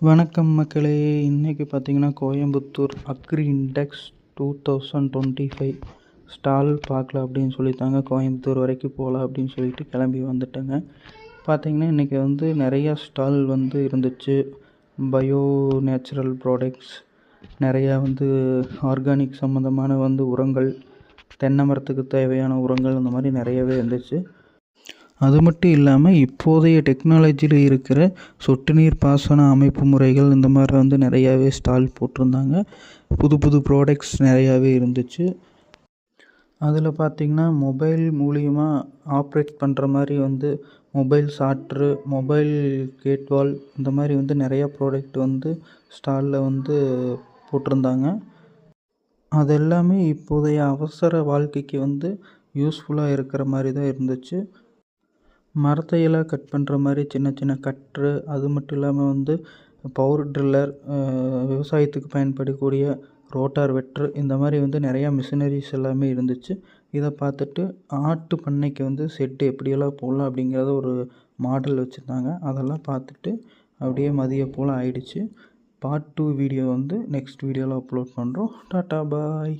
வணக்கம் மக்களே. இன்றைக்கி பார்த்தீங்கன்னா கோயம்புத்தூர் அக்ரி இண்டெக்ஸ் 2025 ஸ்டால் பார்க்கலாம் அப்படின்னு சொல்லித்தாங்க கோயம்புத்தூர் வரைக்கும் போகலாம் அப்படின்னு சொல்லிட்டு கிளம்பி வந்துட்டேங்க. பார்த்திங்கன்னா இன்றைக்கி நிறையா ஸ்டால் இருந்துச்சு. பயோ நேச்சுரல் ப்ராடக்ட்ஸ் நிறையா ஆர்கானிக் சம்மந்தமான உரங்கள், தென்னை மரத்துக்கு தேவையான உரங்கள், இந்த மாதிரி நிறையவே இருந்துச்சு. அது மட்டும் இல்லாமல் இப்போதைய டெக்னாலஜியில் இருக்கிற சொட்டு நீர் பாசன அமைப்பு முறைகள் இந்த மாதிரி நிறையாவே ஸ்டால் போட்டிருந்தாங்க. புது புது ப்ராடக்ட்ஸ் நிறையாவே இருந்துச்சு. அதில் பார்த்திங்கன்னா மொபைல் மூலியமாக ஆப்ரேட் பண்ணுற மாதிரி மொபைல் சாட்ரு, மொபைல் கேட்வால், இந்த மாதிரி நிறையா ப்ராடக்ட் ஸ்டாலில் போட்டிருந்தாங்க. அது எல்லாமே இப்போதைய அவசர வாழ்க்கைக்கு யூஸ்ஃபுல்லாக இருக்கிற மாதிரி தான் இருந்துச்சு. மரத்தையெல்லாம் கட் பண்ணுற மாதிரி சின்ன சின்ன கட்ரு, அது மட்டும் இல்லாமல் பவர் ட்ரில்லர், விவசாயத்துக்கு பயன்படக்கூடிய ரோட்டார் வெட்ரு, இந்த மாதிரி நிறையா மிஷினரிஸ் எல்லாமே இருந்துச்சு. இதை பார்த்துட்டு ஆட்டு பண்ணைக்கு செட்டு எப்படியெல்லாம் போடலாம் அப்படிங்கிறத ஒரு மாடல் வச்சுருந்தாங்க. அதெல்லாம் பார்த்துட்டு அப்படியே மதியம் போல் ஆயிடுச்சு. பார்ட் 2 வீடியோ நெக்ஸ்ட் வீடியோவில் அப்லோட் பண்ணுறோம். டாட்டா பாய்.